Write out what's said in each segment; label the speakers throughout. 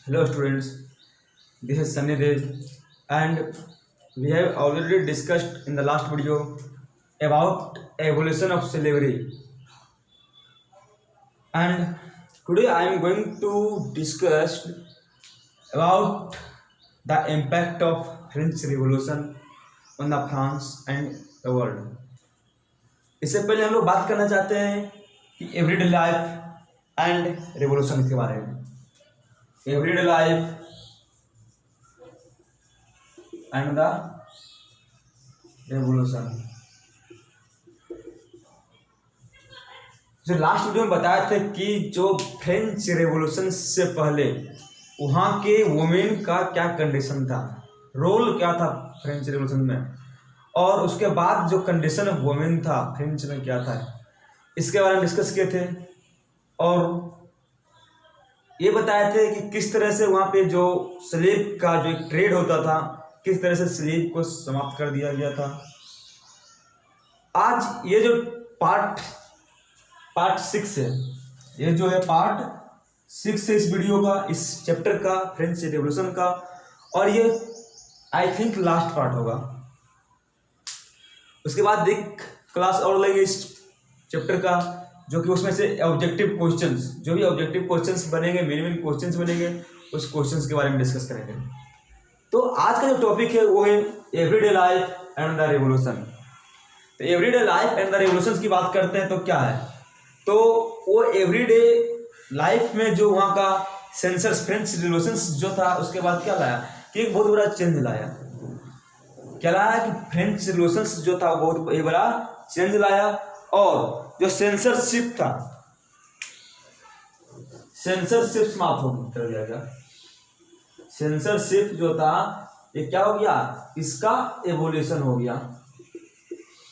Speaker 1: Hello students, this is Sunny Dev and we have already discussed in the last video about evolution of slavery, and today I am going to discuss about the impact of French Revolution on the France and the world. इससे पहले हम लोग बात करना चाहते हैं कि everyday life and revolution के बारे में। Everyday life and the revolution. जो लास्ट वीडियो में बताया था कि जो फ्रेंच रेवोल्यूशन से पहले वहाँ के वुमेन का क्या कंडीशन था, रोल क्या था फ्रेंच रेवोल्यूशन में, और उसके बाद जो कंडीशन ऑफ वुमेन था फ्रेंच में क्या था, इसके बारे में डिस्कस किए थे। और ये बताए थे कि किस तरह से वहाँ पे जो स्लेव का जो एक ट्रेड होता था, किस तरह से स्लेव को समाप्त कर दिया गया था। आज ये जो पार्ट 6 है, ये जो है पार्ट 6 है इस वीडियो का, इस चैप्टर का, फ्रेंच रेवोल्यूशन का, और ये आई थिंक लास्ट पार्ट होगा। उसके बाद एक क्लास और लेंगे इस चैप्टर का, जो कि उसमें से ऑब्जेक्टिव क्वेश्चंस, जो भी ऑब्जेक्टिव क्वेश्चंस बनेंगे, मिनिमम क्वेश्चंस बनेंगे, उस क्वेश्चंस के बारे में डिस्कस करेंगे। तो आज का जो टॉपिक है वो है everyday life and the revolution. तो everyday life and the revolution की बात करते हैं तो क्या है, तो वो एवरीडे लाइफ में जो वहाँ का सेंसर्स, फ्रेंच रेवोल्यूशन जो था, उसके बाद क्या लाया कि एक बहुत बड़ा चेंज लाया। क्या लाया कि फ्रेंच रेवोल्यूशन जो था वो बहुत बड़ा चेंज लाया, और जो सेंसरशिप था, सेंसरशिप समाप्त कर दिया गया। सेंसरशिप जो था ये क्या हो गया, इसका एवोल्यूशन हो गया।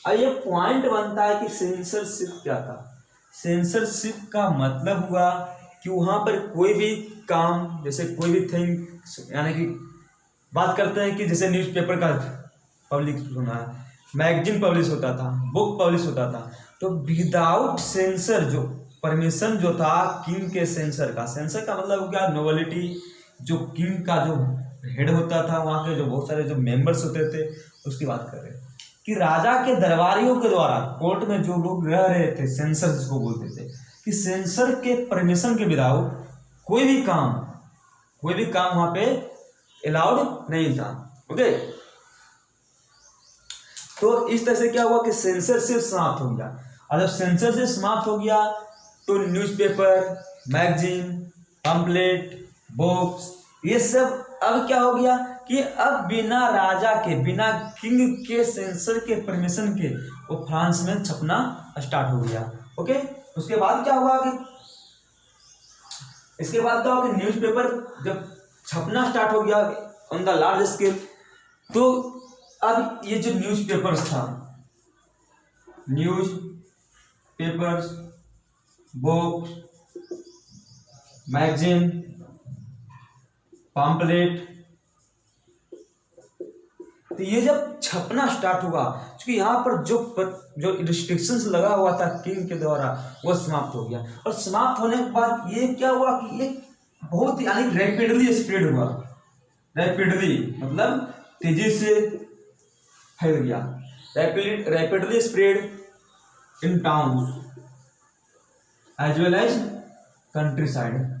Speaker 1: अब ये पॉइंट बनता है कि सेंसरशिप क्या था। सेंसरशिप का मतलब हुआ कि वहां पर कोई भी काम, जैसे कोई भी थिंग, यानी कि बात करते हैं कि जैसे न्यूज़पेपर का पब्लिश होना है, मैगजीन पब्लिश होता था, बुक पब्लिश होता था, तो विदाउट सेंसर, जो परमिशन जो था किंग के, सेंसर का मतलब क्या, नोबिलिटी, जो किंग का जो हेड होता था, वहाँ के जो बहुत सारे जो मेंबर्स होते थे, उसकी बात कर रहे हैं कि राजा के दरबारियों के द्वारा कोर्ट में जो लोग रह रहे थे, सेंसर जिसको बोलते थे, कि सेंसर के परमिशन के विदाउट कोई भी काम वहाँ पे अलाउड नहीं था। ओके, तो इस तरह से क्या हुआ कि सेंसरशिप समाप्त हो गया। और जब सेंसरशिप समाप्त हो गया तो न्यूज़पेपर, मैगजीन, पैम्फलेट, बुक्स, ये सब अब क्या हो गया कि अब बिना राजा के, बिना किंग के, सेंसर के परमिशन के वो फ्रांस में छपना स्टार्ट हो गया। ओके, उसके बाद क्या हुआ कि न्यूज़पेपर जब छपना स्टार्ट हो गया ऑन द लार्ज स्केल, तो अब ये जो न्यूज़पेपर्स था, न्यूज़पेपर्स, बुक्स, मैगजीन, पैम्फलेट, तो ये जब छपना स्टार्ट हुआ, क्योंकि यहाँ पर जो रिस्ट्रिक्शंस लगा हुआ था किंग के द्वारा, वो समाप्त हो गया। और समाप्त होने के बाद ये क्या हुआ कि ये बहुत, यानी रैपिडली स्प्रेड हुआ। रैपिडली मतलब तेजी से फैल गया। Rapidly spread in towns as well as countryside.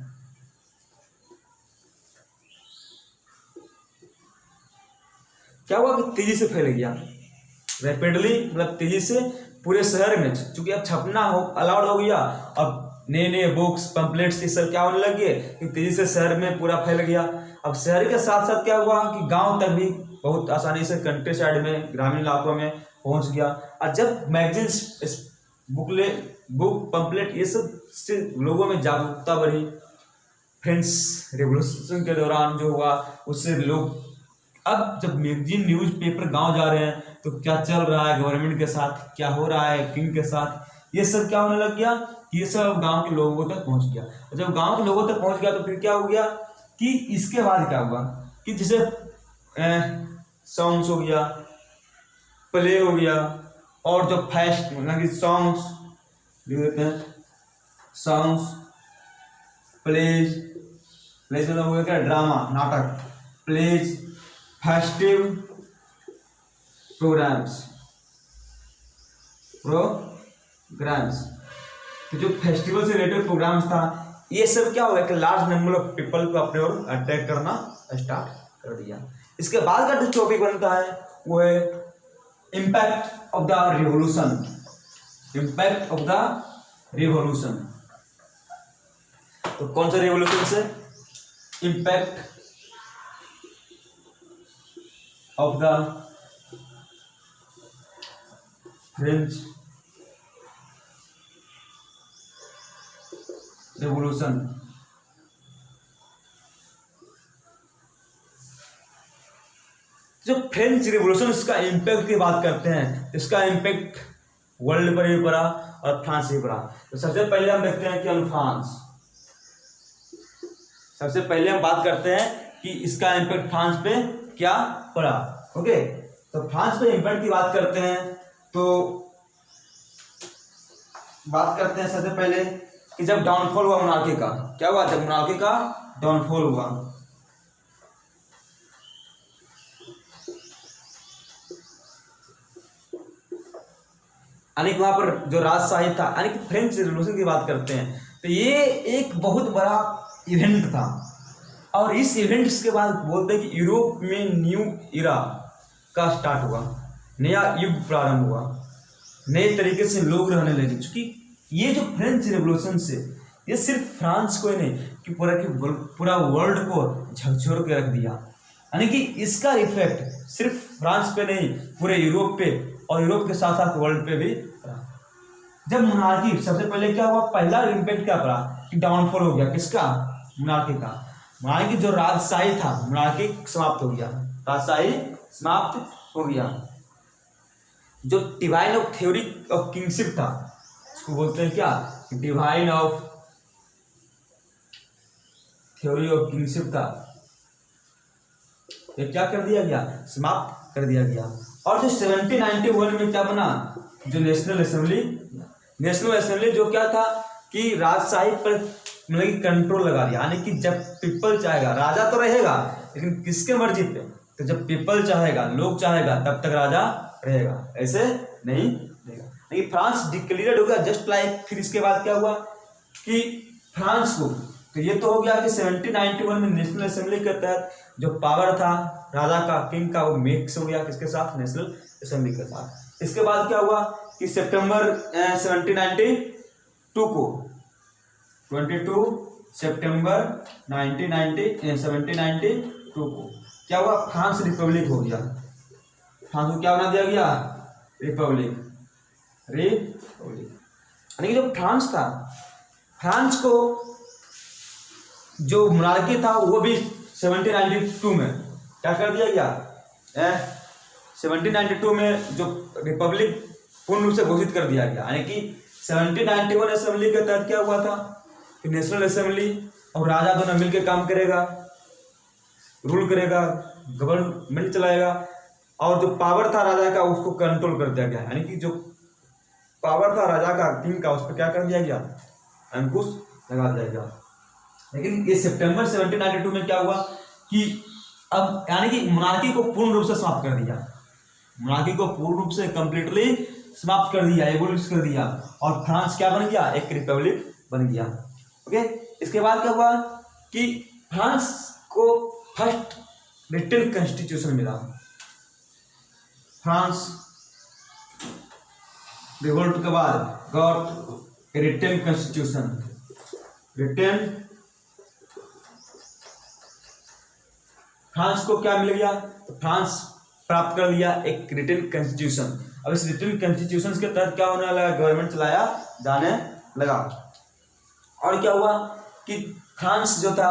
Speaker 1: क्या हुआ कि तेजी से फैल गया, रैपिडली मतलब तेजी से पूरे शहर में, क्योंकि अब छपना अलाउड हो गया। अब नए नए बुक्स, पैम्फलेट्स, ये सब क्या होने लगे कि तेजी से शहर में पूरा फैल गया। अब शहर के साथ साथ क्या हुआ कि गांव तक भी बहुत आसानी से, कंट्री साइड में, ग्रामीण इलाकों में पहुंच गया। और जब मैगजीन्स, बुक, पैम्फलेट, ये सब से लोगों में जागरूकता बढ़ी, फ्रेंच रेवोल्यूशन के दौरान जो हुआ, उससे लोग, अब जब मैगजीन, न्यूज़पेपर गांव जा रहे हैं तो क्या चल रहा है गवर्नमेंट के साथ, क्या हो रहा है किंग के साथ, ये सब क्या होने लग गया, ये सब गांव के लोगों तक पहुंच गया। और जब गांव के लोगों तक पहुंच गया तो फिर क्या हो गया कि इसके बाद क्या हुआ कि जैसे सॉन्ग्स हो गया, प्ले हो गया, और जो फास्ट, मतलब कि सॉन्ग्स लिख देते हैं, सॉन्ग्स, प्लेज, प्लेज मतलब हो गया क्या, ड्रामा, नाटक, प्लेज, फेस्टिव प्रोग्राम्स, तो जो फेस्टिवल से रिलेटेड प्रोग्राम्स था, ये सब क्या हुआ कि लार्ज नंबर ऑफ पीपल को अपने ओर अट्रैक्ट करना स्टार्ट कर दिया। इसके बाद का जो टॉपिक बनता है वो है impact of the revolution, impact of the revolution. तो कौन सा रिवॉल्यूशन से, impact of the French revolution. जो फ्रेंच रिवॉल्यूशन, इसका इम्पैक्ट की बात करते हैं, इसका इम्पैक्ट वर्ल्ड पर भी पड़ा और फ्रांस भी पड़ा। तो सबसे पहले हम देखते हैं कि फ्रांस, सबसे पहले हम बात करते हैं कि इसका इम्पैक्ट फ्रांस पे क्या पड़ा। ओके, तो फ्रांस पे इम्पैक्ट की बात करते हैं तो बात करते हैं सबसे पहले कि जब डाउनफॉल हुआ मोनार्की का, क्या हुआ, जब मोनार्की का डाउनफॉल हुआ, यानी कि वहां पर जो राजशाही था, यानी कि फ्रेंच रिवॉल्यूशन की बात करते हैं, तो ये एक बहुत बड़ा इवेंट था। और इस इवेंट के बाद बोलते हैं कि यूरोप में न्यू इरा का स्टार्ट हुआ, नया युग प्रारंभ हुआ, नए तरीके से लोग रहने लगे। क्योंकि ये जो फ्रेंच रिवॉल्यूशन से, ये सिर्फ फ्रांस को ही नहीं कि पूरा वर्ल्ड को झकझोर के रख दिया। यानी कि इसका इफेक्ट सिर्फ फ्रांस पे नहीं, पूरे यूरोप पे, और यूरोप के साथ साथ वर्ल्ड पे भी पड़ा। जब मोनार्की, सबसे पहले क्या हुआ, पहला इम्पैक्ट क्या पड़ा कि डाउनफॉल हो गया, किसका, मोनार्की का। मोनार्की जो राजशाही था, मोनार्की समाप्त हो गया, राजशाही समाप्त हो गया। जो divine of theory of kingship था, इसको बोलते हैं क्या, divine of theory of kingship था, ये क्या कर दिया गया, समाप्त कर दिया गया। और जो 1791 में क्या बना, जो नेशनल असेंबली, नेशनल असेंबली जो क्या था कि राजशाही पर मतलब कि कंट्रोल लगा दिया। यानी कि जब पीपल चाहेगा, राजा तो रहेगा लेकिन किसके मर्जी पे, तो जब पीपल चाहेगा, लोग चाहेगा, तब तक राजा रहेगा, ऐसे नहीं रहेगा। लेकिन फ्रांस डिक्लेयर्ड हो गया जस्ट लाइक। फिर इसके बाद क्या हुआ कि फ्रांस को, तो ये तो हो गया कि 1791 में नेशनल असेंबली के तहत जो पावर था राजा का, किंग का, वो मिक्स हो गया किसके साथ, नेशनल असेंबली के साथ। इसके बाद क्या हुआ कि सितंबर 1792 को, 22 सितंबर 1792 को क्या हुआ, फ्रांस रिपब्लिक हो गया। फ्रांस को क्या बना दिया गया, रिपब्लिक, यानी कि जो फ्रांस था, फ्रांस को जो मोनार्की था वो भी 1792 में क्या कर दिया गया, 1792 में जो रिपब्लिक पूर्ण रूप से घोषित कर दिया गया। यानी कि 1791 असेंबली के तहत क्या हुआ था कि नेशनल असेंबली और राजा दोनों मिलकर काम करेगा, रूल करेगा, गवर्नमेंट चलाएगा, और जो पावर था राजा का उसको कंट्रोल कर दिया गया। यानी कि जो पावर था राजा का, किंग का, उस पर क्या कर दिया गया, अंकुश लगा दिया गया। लेकिन ये सितंबर 1792 में क्या हुआ कि अब यानी कि मोनार्की को पूर्ण रूप से समाप्त कर दिया, मोनार्की को पूर्ण रूप से कंप्लीटली समाप्त कर दिया, एबोलिश कर दिया, और फ्रांस क्या बन गया, एक रिपब्लिक बन गया। ओके, इसके बाद क्या हुआ कि फ्रांस को फर्स्ट रिटन कॉन्स्टिट्यूशन मिला। फ्रांस रिवोल्ट के बाद got written constitution, written, France को क्या मिल गया, तो फ्रांस प्राप्त कर लिया एक रिटन कॉन्स्टिट्यूशन। अब इस रिटन कॉन्स्टिट्यूशन के तहत क्या होने लगा, गवर्नमेंट चलाया जाने लगा। और क्या हुआ कि फ्रांस जो था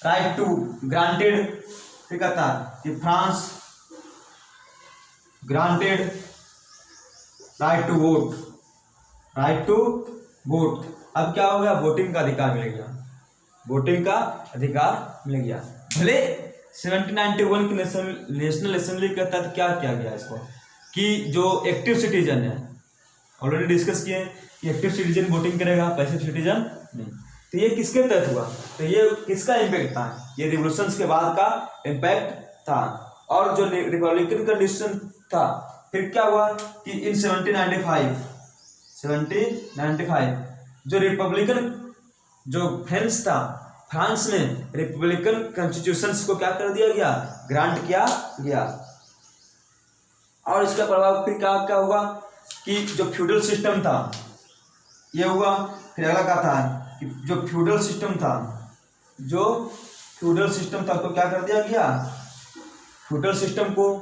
Speaker 1: राइट टू ग्रांटेड, ठीक था कि France granted right to vote, right to vote. अब क्या हो गया, वोटिंग का अधिकार मिल गया, वोटिंग का अधिकार मिल गया। भले 1791 की नेशनल असेंबली के तहत क्या किया गया इसको कि जो एक्टिव सिटीजन है, ऑलरेडी डिस्कस किए कि एक्टिव सिटीजन वोटिंग करेगा, पैसिव सिटीजन नहीं। तो ये किसके तहत हुआ, तो ये किसका इम्पैक्ट था, ये रिवॉल्यूशंस के बाद का इम्पैक्ट था। और जो रिपब्लिकन कंडीशन था, फिर क्या हुआ कि इन 1795 जो रिपब्लिकन जो फ्रांस था, फ्रांस में रिपब्लिकन कॉन्स्टिट्यूशंस को क्या कर दिया गया, ग्रांट किया गया। और इसका प्रभाव फिर क्या क्या हुआ कि जो फ्यूडल सिस्टम था ये हुआ। फिर अगला क्या था कि जो फ्यूडल सिस्टम था, तो क्या कर दिया गया, फ्यूडल सिस्टम को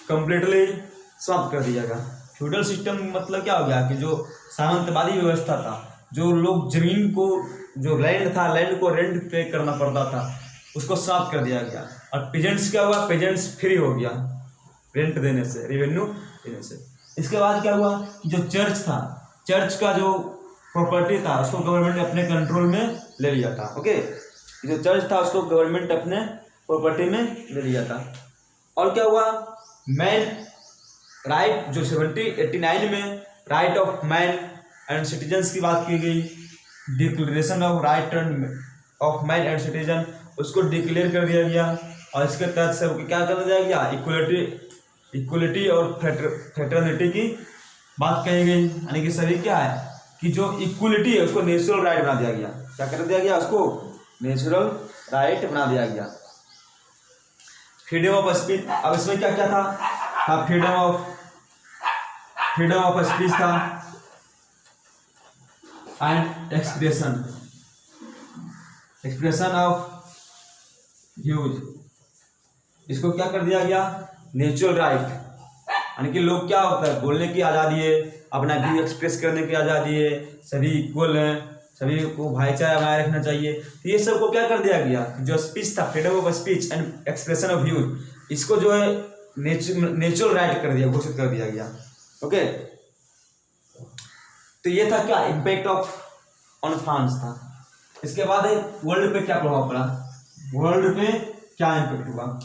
Speaker 1: कंप्लीटली समाप्त कर दिया गया। फ्यूडल सिस्टम मतलब क्या हो गया कि जो सामंतवादी व्यवस्था था, जो लोग जमीन को, जो लैंड था, लैंड को रेंट पे करना पड़ता था, उसको समाप्त कर दिया गया। और पेजेंट्स क्या हुआ, पेजेंट्स फ्री हो गया रेंट देने से, रेवेन्यू देने से। इसके बाद क्या हुआ कि जो चर्च था, चर्च का जो प्रॉपर्टी था उसको गवर्नमेंट ने अपने कंट्रोल में ले लिया था। ओके, जो चर्च था उसको गवर्नमेंट अपने प्रॉपर्टी में ले लिया था। और क्या हुआ, मैन राइट, जो 1789 में right of man and citizens की बात की गई, declaration of right of man and citizen, उसको डिक्लेयर कर दिया गया। और इसके तहत सबको क्या कर दिया गया, इक्वलिटी और फ्रेटर्निटी की बात कही गई। यानी कि सभी क्या है कि जो इक्वलिटी है उसको नेचुरल राइट बना दिया गया। क्या कर दिया गया, उसको नेचुरल राइट बना दिया गया। फ्रीडम ऑफ स्पीच, अब इसमें क्या क्या था, फ्रीडम ऑफ स्पीच था एंड एक्सप्रेशन ऑफ व्यूज, इसको क्या कर दिया गया, नेचुरल राइट। यानी कि लोग क्या होता है, बोलने की आज़ादी है, अपना व्यू एक्सप्रेस करने की आज़ादी है, सभी इक्वल हैं, सभी को भाईचारा बनाए रखना चाहिए। तो ये सब को क्या कर दिया गया, जो स्पीच था, freedom of speech and expression of views, इसको जो है नेचुरल राइट कर दिया, घोषित कर दिया गया। ओके, तो ये था क्या, इम्पैक्ट ऑन फ्रांस था। इसके बाद वर्ल्ड पे क्या प्रभाव पड़ा, वर्ल्ड पे क्या इम्पैक्ट हुआ।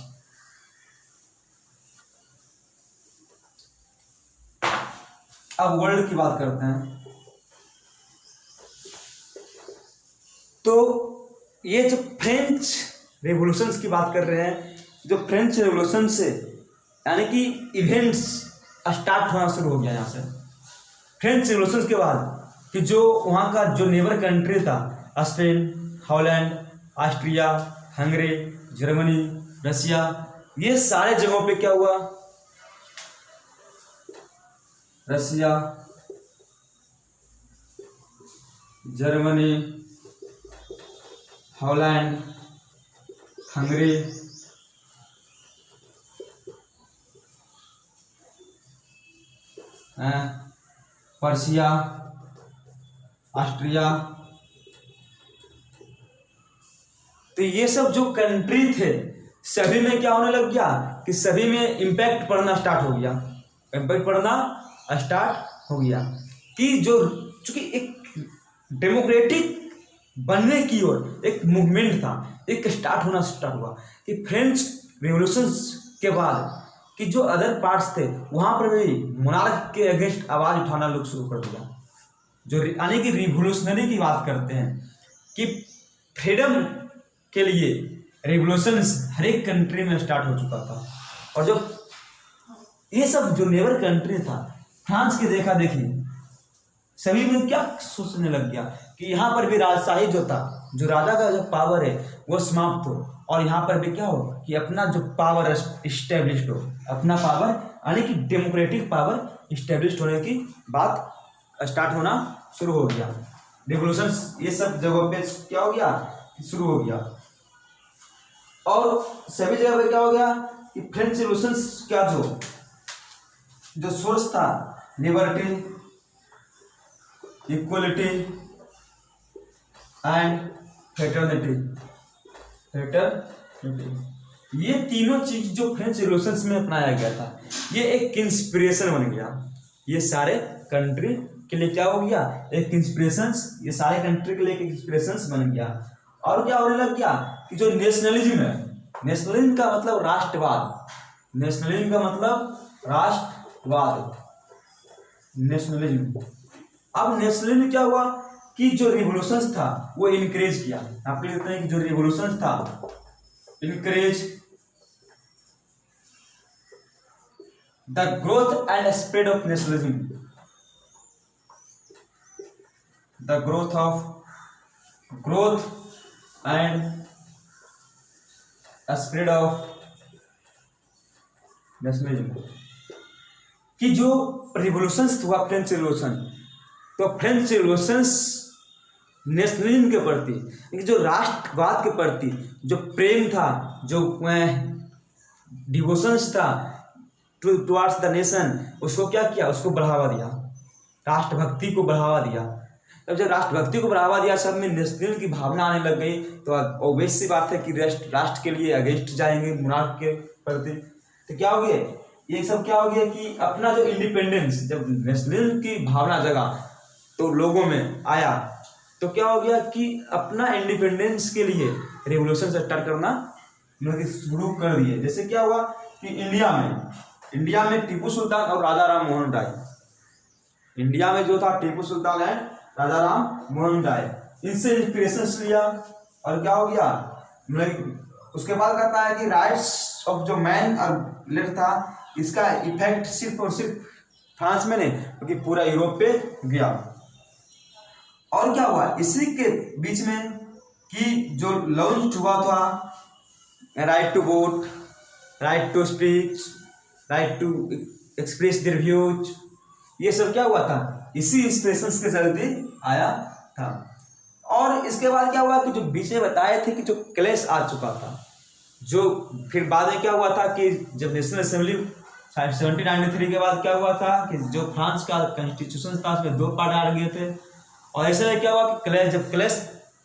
Speaker 1: अब वर्ल्ड की बात करते हैं। तो ये जो फ्रेंच रेवोल्यूशंस की बात कर रहे हैं, जो फ्रेंच रेवोल्यूशन से यानी कि इवेंट्स स्टार्ट होना शुरू हो गया यहाँ से। फ्रेंच रेवोल्यूशन के बाद कि जो वहाँ का जो नेबर कंट्री था, Spain, Holland, Austria, Hungary, Germany, Russia, ये सारे जगहों पे क्या हुआ, Russia, Germany, Holland, Hungary, Persia, Austria, तो ये सब जो कंट्री थे सभी में क्या होने लग गया कि सभी में इम्पैक्ट पड़ना स्टार्ट हो गया, इम्पैक्ट पड़ना स्टार्ट हो गया कि जो चूंकि एक डेमोक्रेटिक बनने की ओर एक मूवमेंट था, एक स्टार्ट हुआ कि फ्रेंच रिवॉल्यूशन के बाद कि जो अदर पार्ट्स थे वहाँ पर भी मोनार्क के अगेंस्ट आवाज़ उठाना लोग शुरू कर दिया। जो यानी कि रिवोल्यूशनरी की बात करते हैं कि फ्रीडम के लिए रिवोल्यूशंस हर एक कंट्री में स्टार्ट हो चुका था। और जब ये सब जो नेबर कंट्री था, फ्रांस की देखा देखी सभी में क्या सोचने लग गया कि यहाँ पर भी राजशाही जो था, जो राजा का जो पावर है वो समाप्त हो, और यहाँ पर भी क्या हो कि अपना जो पावर इस्टेब्लिश्ड हो, अपना पावर यानी कि डेमोक्रेटिक पावर इस्टेब्लिश्ड होने की बात स्टार्ट होना शुरू हो गया। रिवोल्यूशन ये सब जगहों पे क्या हो गया, शुरू हो गया। और सभी जगह पे क्या हो गया कि फ्रेंच रिवोल्यूशन का जो सोर्स था, लिबर्टी, इक्वलिटी एंड फ्रेटर्निटी, ये तीनों चीज जो फ्रेंच रिवोल्यूशंस में अपनाया गया था, ये एक इंस्पिरेशन बन गया। ये सारे कंट्री के लिए क्या हो गया, एक इंस्पिरेशन, ये सारे कंट्री के लिए एक इंस्पिरेशन बन गया। और क्या होने लग गया कि जो नेशनलिज्म है, नेशनलिज्म का मतलब राष्ट्रवाद, नेशनलिज्म का मतलब राष्ट्रवाद, नेशनलिज्म। अब नेशनलिज्म क्या हुआ कि जो रिवोल्यूशन था वो इनकरेज किया। आप लिख देते हैं कि जो रिवोल्यूशन था encourage the growth and spread of nationalism, the growth and spread of nationalism. कि जो रिवोल्यूशंस हुआ फ्रेंच रिवोल्यूशन, तो फ्रेंच रिवोल्यूशंस नेशनलिज्म के प्रति, जो राष्ट्रवाद के प्रति जो प्रेम था, जो डिवोशंस था टुवार्ड्स द नेशन, उसको क्या किया, उसको बढ़ावा दिया, राष्ट्रभक्ति को बढ़ावा दिया। तब जब राष्ट्रभक्ति को बढ़ावा दिया, सब में नेशनलिज्म की भावना आने लग गई, तो ऑब्वियस सी बात है कि राष्ट्र के लिए अगेंस्ट जाएंगे मोनार्क के प्रति। तो क्या हो गया, ये सब क्या हो गया कि अपना जो इंडिपेंडेंस, जब नेशनलिज्म की भावना जगा तो लोगों में आया, तो क्या हो गया कि अपना इंडिपेंडेंस के लिए रेवोल्यूशन स्टार्ट करना शुरू कर दिए। जैसे क्या हुआ कि इंडिया में टीपू सुल्तान और राजा राम मोहन राय, इंडिया में जो था टीपू सुल्तान है राजा राम मोहन राय, इनसे इंस्पिरेशन लिया। और क्या हो गया, उसके बाद कहता है कि राइट्स ऑफ जो मैन और लेटर था, इसका इफेक्ट सिर्फ और सिर्फ फ्रांस में नहीं क्योंकि पूरा यूरोप पे गया। और क्या हुआ इसी के बीच में कि जो लॉन्च हुआ था right to vote, right to speech, right to express their views, ये सब क्या हुआ था, इसी इंस्पिरेशंस के चलते आया था। और इसके बाद क्या हुआ कि जो बीच में बताए थे कि जो क्लैश आ चुका था, जो फिर बाद में क्या हुआ था कि जब नेशनल असेंबली 1793 के बाद क्या हुआ था कि जो फ्रांस का कॉन्स्टिट्यूशन था उसमें 2 पार्ट आ गए थे। और ऐसे में क्या हुआ कि क्लैश, जब क्लैश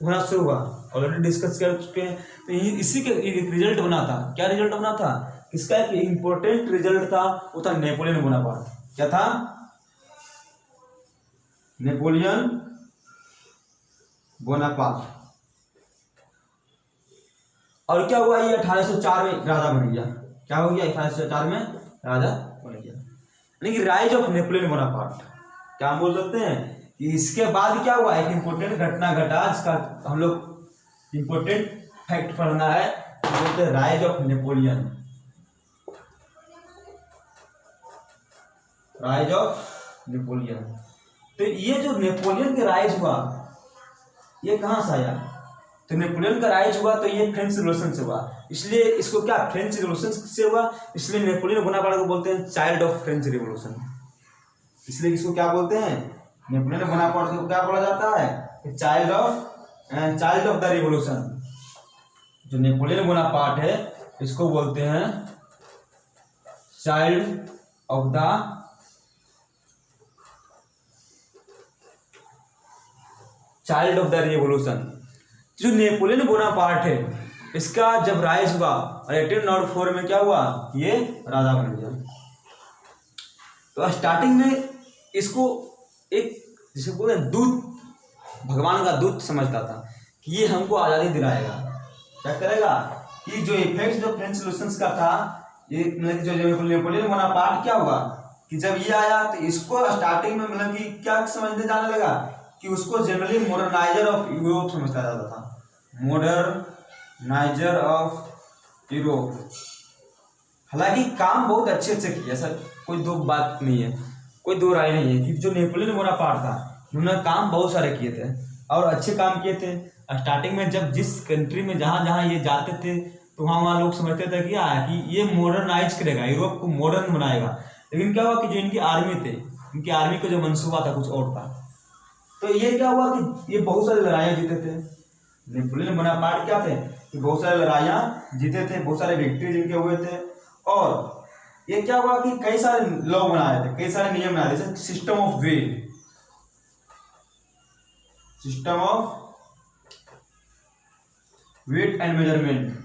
Speaker 1: होना शुरू हुआ, ऑलरेडी डिस्कस कर चुके हैं, तो इसी के एक रिजल्ट बना था। क्या रिजल्ट बना था, इसका एक इम्पोर्टेंट रिजल्ट था, वो था नेपोलियन बोनापार्ट। क्या था, नेपोलियन बोनापार्ट। और क्या हुआ, ये 1804 में राजा बन गया। क्या हो गया, 1804 में राजा बन गया, यानी कि राइज ऑफ नेपोलियन बोनापार्ट। क्या हम बोल सकते हैं कि इसके बाद क्या हुआ, एक इंपॉर्टेंट घटना घटा, जिसका हम लोग इंपॉर्टेंट फैक्ट पढ़ना है, बोलते हैं rise of Napoleon. Rise of Napoleon. तो ये जो नेपोलियन का राइज हुआ, ये कहां से आया, तो नेपोलियन का राइज हुआ तो ये फ्रेंच रिवॉल्यूशन से हुआ, इसलिए इसको क्या फ्रेंच रिवॉल्यूशन से हुआ, इसलिए नेपोलियन बोनापार्ट को बोलते हैं चाइल्ड ऑफ फ्रेंच रिवॉल्यूशन। इसलिए इसको क्या बोलते हैं, नेपोलियन बोनापार्ट को क्या बोला जाता है, चाइल्ड ऑफ द रिवॉल्यूशन। जो नेपोलियन बोनापार्ट है इसको बोलते हैं चाइल्ड ऑफ द रिवॉल्यूशन। जो नेपोलियन बोनापार्ट है इसका जब राइज हुआ और 1804 में क्या हुआ, ये राजा बन गया। तो स्टार्टिंग में इसको एक जिसे बोलते हैं दूत, भगवान का दूत समझता था कि ये हमको आज़ादी दिलाएगा। क्या करेगा कि जो इफेक्ट जो फ्रेंच रिवॉल्यूशन का था, ये मतलब जो नेपोलियन बोनापार्ट क्या हुआ कि जब ये आया तो इसको स्टार्टिंग में मतलब कि क्या समझने जाने लगा कि उसको जनरली मॉडर्नाइजर ऑफ यूरोप समझा जाता था, मॉडर्नाइजर ऑफ यूरोप। हालांकि काम बहुत अच्छे से किया सर, कोई दो बात नहीं है, कोई दो राय नहीं है कि जो नेपोलियन बोनापार्ट था उन्होंने काम बहुत सारे किए थे और अच्छे काम किए थे। स्टार्टिंग में जब जिस कंट्री में जहाँ जहाँ ये जाते थे तो वहाँ लोग समझते थे क्या कि ये मॉडर्नाइज करेगा, यूरोप को मॉडर्न बनाएगा। लेकिन क्या हुआ कि जो इनकी आर्मी थे, इनकी आर्मी का जो मंसूबा था कुछ और था। तो ये क्या हुआ कि ये बहुत सारी लड़ाइयाँ जीते थे। नेपोलियन बोनापार्ट क्या थे कि बहुत सारी लड़ाइयाँ जीते थे, बहुत सारे विक्ट्री जिनके हुए थे। और ये क्या हुआ कि कई सारे लॉ बनाए थे, कई सारे नियम बनाए थे, system of weight, system of weight and measurement.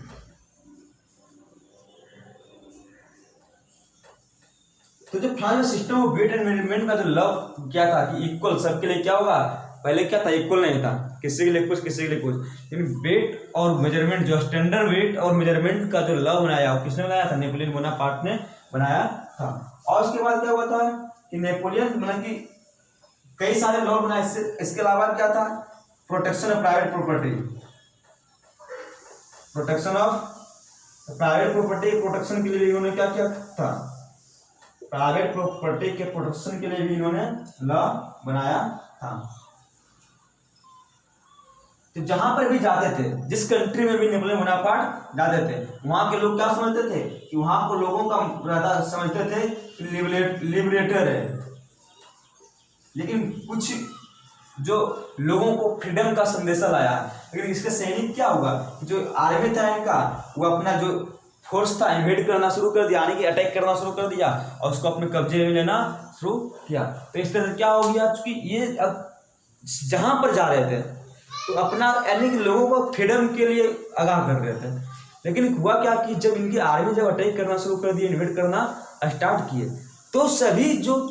Speaker 1: तो जो फ्रांस में system of weight and measurement का जो लॉ क्या था कि इक्वल सबके लिए क्या होगा, पहले क्या था इक्वल नहीं था, किसी के लिए कुछ किसी के लिए कुछ, लेकिन वेट और मेजरमेंट जो स्टैंडर्ड वेट और मेजरमेंट का जो लॉ बनाया वो किसने बनाया था, नेपोलियन बोनापार्ट ने बनाया था। और उसके बाद क्या हुआ था कि नेपोलियन मतलब कि कई सारे लॉ बनाए। इसके अलावा क्या था, protection of private property, protection of private property protection के लिए भी इन्होंने क्या किया था, प्राइवेट प्रॉपर्टी के प्रोटेक्शन के लिए भी इन्होंने लॉ बनाया था। तो जहां पर भी जाते थे, जिस कंट्री में भी नेपोलियन बोनापार्ट जाते थे, वहां के लोग क्या समझते थे कि वहां को लोगों का ज्यादा समझते थे कि लिबरेटर है। लेकिन कुछ जो लोगों को फ्रीडम का संदेशा लाया, लेकिन इसके सैनिक क्या हुआ, जो आर्मी था इनका, वो अपना जो फोर्स था इन्वेड करना शुरू कर दिया, यानी कि अटैक करना शुरू कर दिया और उसको अपने कब्जे में लेना शुरू किया। तो इस तरह से क्या हो गया, क्योंकि ये अब जहां पर जा रहे थे तो अपना यानी कि लोगों को फ्रीडम के लिए आगाह कर रहे थे। लेकिन हुआ क्या कि जब इनकी आर्मी जब अटैक करना शुरू कर दिए, इन्वेड करना स्टार्ट किए, तो सभी जो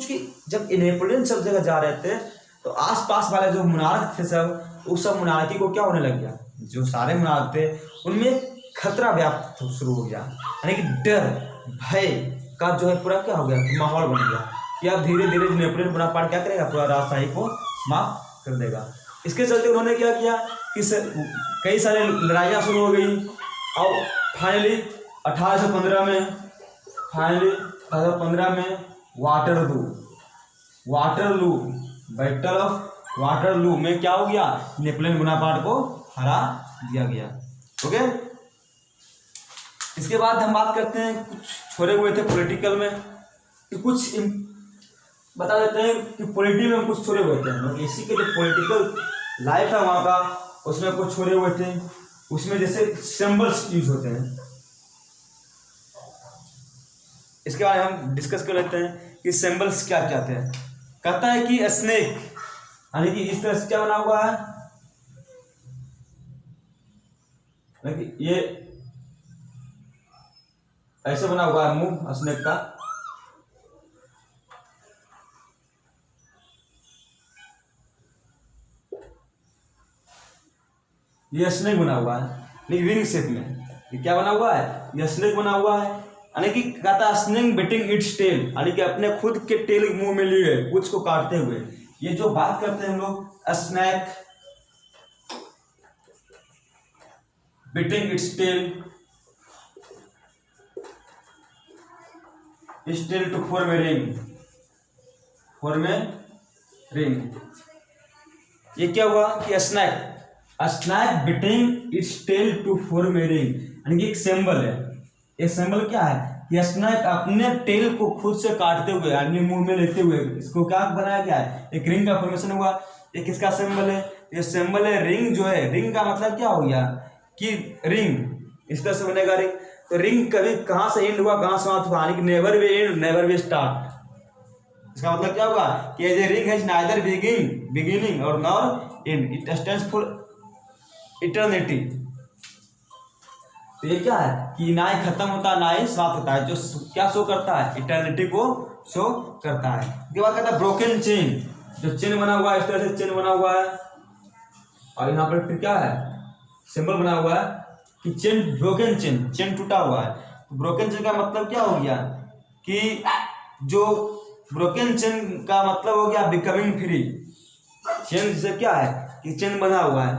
Speaker 1: जब नेपोलियन सब जगह जा रहे थे तो आसपास वाले जो मुनार्क थे सब, उस सब मुनार्की को क्या होने लग गया, जो सारे मुनार्क थे उनमें खतरा व्याप्त शुरू हो गया, यानी कि डर भय का जो है पूरा क्या हो गया, माहौल बन गया कि अब धीरे धीरे नेपोलियन बोनापार्ट क्या करेगा, पूरा राजशाही को समाप्त कर देगा। इसके चलते उन्होंने क्या किया कि कई सारे लड़ाइयाँ शुरू हो गई और फाइनली 1815 में वाटरलू बैटल ऑफ वाटरलू में क्या हो गया, नेपोलियन बोनापार्ट को हरा दिया गया। ओके, इसके बाद हम बात करते हैं कुछ छोड़े हुए थे पॉलिटिकल में, कि कुछ बता देते हैं कि पॉलिटी में हम कुछ छोड़े हुए थे। इसी के जो पॉलिटिकल लाइफ है वहाँ का, उसमें कुछ छोड़े हुए थे। उसमें जैसे सिंबल्स यूज होते हैं, इसके बारे में हम डिस्कस कर लेते हैं कि सिंबल्स क्या कहते हैं। कहता है कि स्नेक, यानी कि इस तरह से क्या बना हुआ है, ये ऐसे बना हुआ है मुंह स्नेक का, ये स्नेक बना हुआ है लेकिन रिंग शेप में। ये क्या बना हुआ है, ये स्नेक बना हुआ है, यानी कि कहता है स्नेक बिटिंग इट्स टेल, यानी कि अपने खुद के टेल मुंह में लिए कुछ को काटते हुए। ये जो बात करते हैं हम लोग snake biting its tail to form a ring, ये क्या हुआ कि snake biting its tail to form a ring, यानी कि एक सिंबल है। ये सिंबल क्या है कि स्नैक अपने टेल को खुद से काटते हुए यानी मुंह में लेते हुए इसको क्या बनाया गया है, एक रिंग का फॉर्मेशन हुआ। ये किसका सिंबल है, ये सिंबल है रिंग। जो है रिंग का मतलब क्या हो गया कि रिंग इस तरह से बनेगा रिंग। तो रिंग कभी कहाँ से एंड हुआ, कहाँ से हुआ, यानी कि never way and never way start. इसका मतलब क्या होगा कि ये रिंग है नाइदर बिगिनिंग और nor and, it stands for eternity. तो ये क्या है कि ना ही खत्म होता है ना ही समाप्त होता है, जो क्या शो करता है, इटर्निटी को शो करता है। उसके बाद कहता है ब्रोकन चेन, जो चेन बना हुआ है इस तरह से चेन बना हुआ है, और यहाँ पर फिर क्या है सिंबल बना हुआ है कि चेन ब्रोकन चेन टूटा हुआ है। तो ब्रोकन चेन का मतलब क्या हो गया कि जो ब्रोकन चेन का मतलब हो गया बिकमिंग फ्री। चेन जैसे क्या है कि चेन बना हुआ है,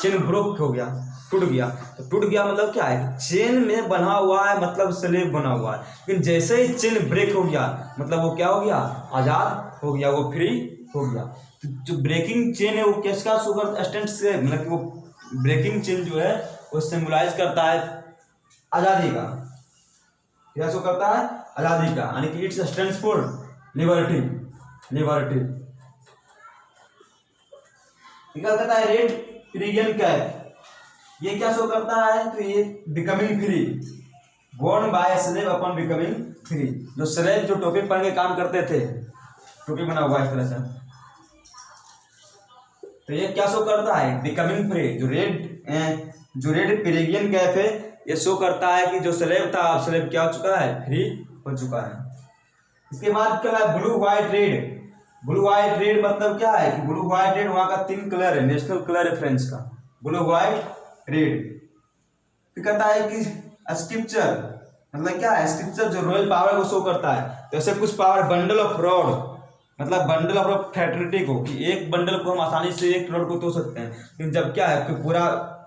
Speaker 1: चेन ब्रोक हो गया, टूट गया। तो टूट गया मतलब क्या है, चेन में बना हुआ है मतलब स्लेव बना हुआ है, लेकिन जैसे ही चेन ब्रेक हो गया मतलब वो क्या हो गया, आजाद हो गया, वो फ्री हो गया। तो जो ब्रेकिंग चेन है वो किसका सुगर स्टैंड से, मतलब कि वो ब्रेकिंग चेन जो है वो सिंबलाइज करता है आजादी का। क्या शो करता है, आजादी का, यानी कि इट्स स्टैंड्स फॉर लिबर्टी। क्या कहता है रेड पिरियन कैप, ये क्या शो करता है, तो ये becoming free, born by slave upon becoming free. जो स्लेव जो टोपी पहन के काम करते थे, टोपी बना हुआ इस तरह से, तो ये क्या शो करता है, बिकमिंग फ्री। जो रेड पिरियन कैप है ये शो करता है कि जो स्लेव था अब स्लेव क्या हो चुका है, फ्री हो चुका है। इसके बाद क्या है blue white red. Blue white red मतलब क्या है कि ब्लू व्हाइट रेड वहां का 3 कलर है, नेशनल कलर है फ्रेंच का, ब्लू व्हाइट रेड। फिर कहता है कि स्क्रिप्चर मतलब क्या है, स्क्रिप्चर जो रॉयल पावर को शो करता है। तो ऐसे कुछ पावर बंडल ऑफ रॉड, मतलब बंडल ऑफ फ्रेटर्निटी को, कि एक बंडल को हम आसानी से एक रॉड को तोड़ सकते हैं, लेकिन जब क्या है कि पूरा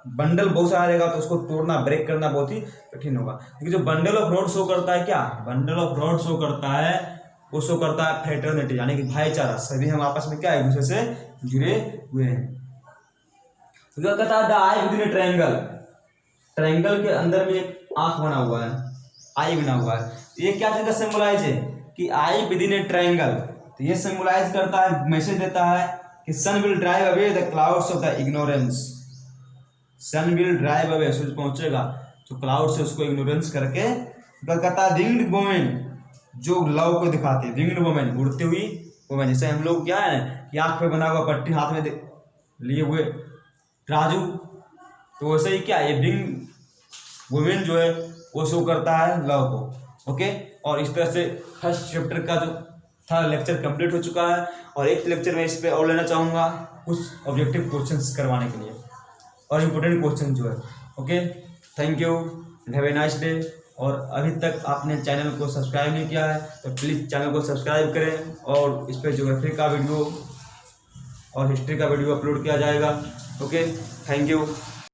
Speaker 1: बंडल बहुत सारा रहेगा तो उसको तोड़ना ब्रेक करना बहुत ही कठिन होगा। क्योंकि जो बंडल ऑफ रॉड शो करता है, क्या बंडल ऑफ रॉड शो करता है, वो शो करता है फ्रेटर्निटी, यानी कि भाईचारा, सभी हम आपस में क्या है, एक दूसरे से जुड़े हुए हैं। तो क्या कहता है, the I with in triangle, triangle के अंदर में एक आंख बना हुआ है, आई बना हुआ है, ये क्या चीज का सिंबलाइज है कि आई विद इन ए ट्रायंगल, तो ये सिंबलाइज करता है, मैसेज देता है कि sun will drive away the clouds of the ignorance, sun will drive away, सूरज पहुंचेगा तो क्लाउड से उसको इग्नोरेंस करके, कहता है विंग्ड वुमेन, जो लव को दिखाते हैं, विंग्ड वुमेन, उड़ती हुई वुमेन, जैसे हम लोग क्या है कि आंख पे बना हुआ पट्टी, हाथ में लिए हुए राजू, तो वैसे ही क्या ये विंग वुमेन जो है वो शो करता है लव को। ओके, और इस तरह से फर्स्ट चैप्टर का जो था लेक्चर कंप्लीट हो चुका है, और एक लेक्चर में इस पे और लेना चाहूँगा कुछ ऑब्जेक्टिव क्वेश्चंस करवाने के लिए और इम्पोर्टेंट क्वेश्चन जो है। Okay, thank you, have a nice day. और अभी तक आपने चैनल को सब्सक्राइब नहीं किया है तो प्लीज़ चैनल को सब्सक्राइब करें, और इस पर ज्योग्राफी का वीडियो और हिस्ट्री का वीडियो अपलोड किया जाएगा। Okay, thank you.